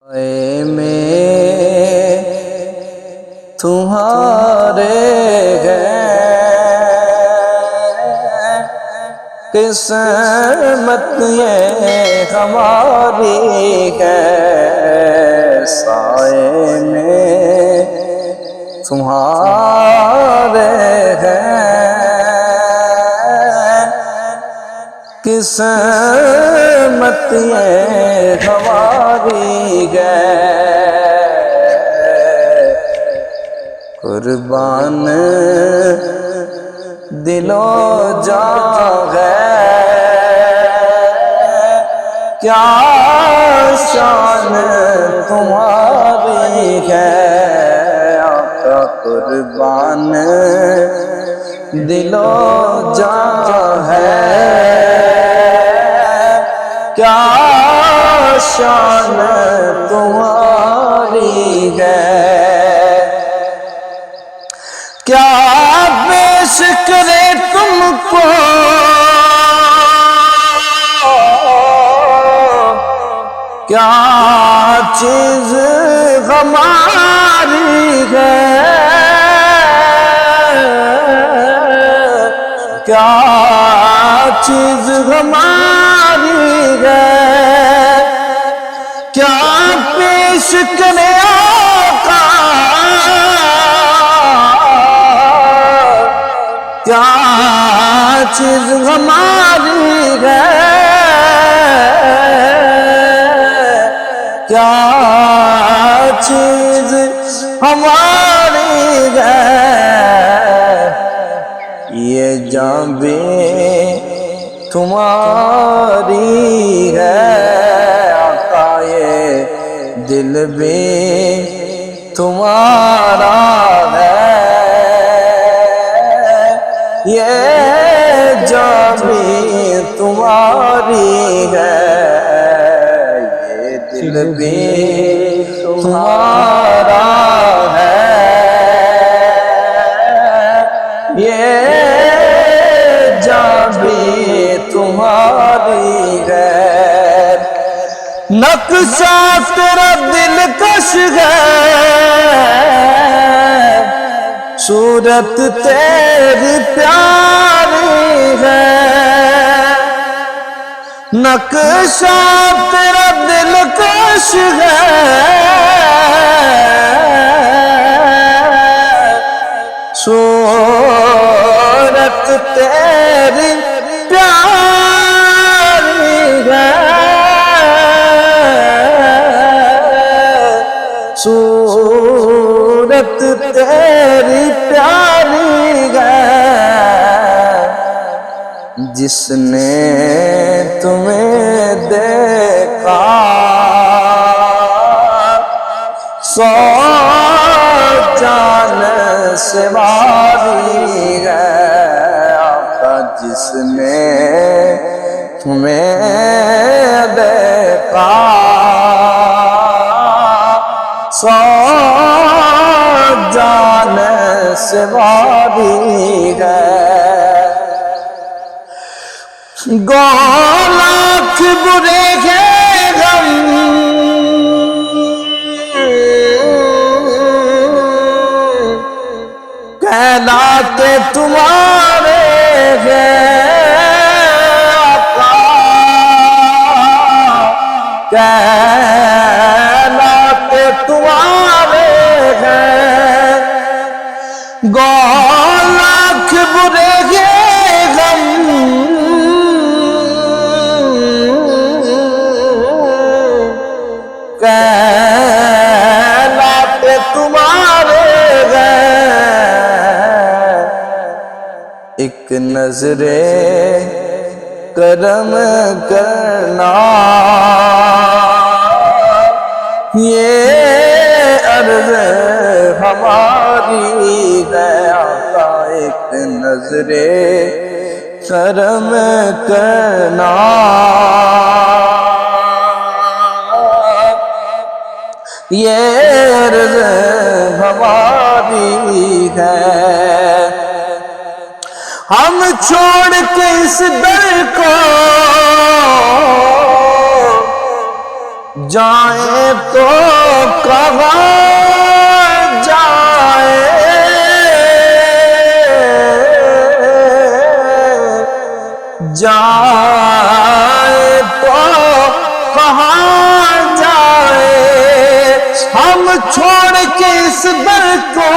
ऐ में तुम्हारे हैं किस्मत ये हमारी है। साए में तुम्हारे हैं किस्मत ये हमारी है। कुर्बान दिलो जा है क्या शान तुम्हारी है। आका कुर्बान दिलो जा है क्या शान तुम्हारी है। क्या पेश करे तुमको क्या चीज हमारी है। क्या चीज हमारी है। क्या पेश करे आका क्या चीज हमारी है। क्या चीज हमारी है। ये जान भी तुम्हारी है। आका ये दिल भी तुम्हारा है। ये जान भी तुम्हारी है। ये दिल भी तुम्हारा है। ये जान भी तुम्हारी है। नक्शा तेरा दिलकश है सूरत तेरी प्यारी है। नक्शा तेरा दिलकश है सूरत तेरी प्यारी है। सूरत तेरी प्यारी है। जिसने तुम्हें देखा सौ जान से वारी है। आका जिसने तुम्हें देखा सौ जान से वारी है। गौ लाख बुरे हैं गम कहलाते तुम्हारे हैं। आका कहलाते तुम्हारे हैं। गौ लाख बुरे हैं गम कहलाते तुम्हारे हैं। एक नजरे करम करना ये अर्ज हमारी है। आका एक नजरे करम करना ये अर्ज हमारी है। हम छोड़ के इस दर को जाए तो छोड़ के इस दर को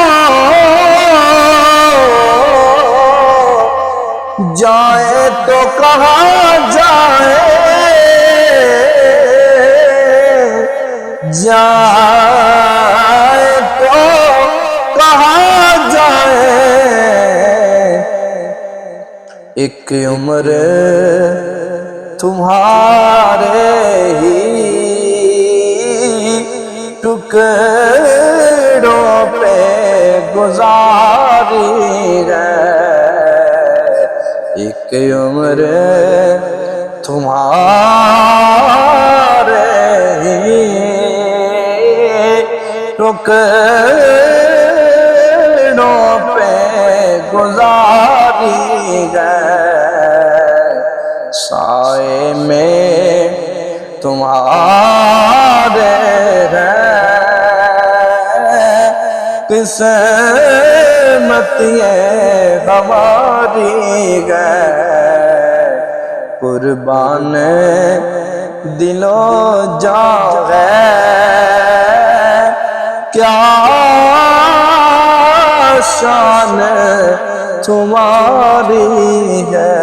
जाए तो कहाँ जाए, जाए तो कहाँ जाए। एक उम्र तुम्हारे ही टुकड़ों पे गुजारी है, एक उम्र तुम्हारे ही टुकड़ों पे गुजारी है। साए में तुम्हारे किस्मत ये हमारी है, कुर्बान दिलो जान है, क्या शान तुम्हारी है।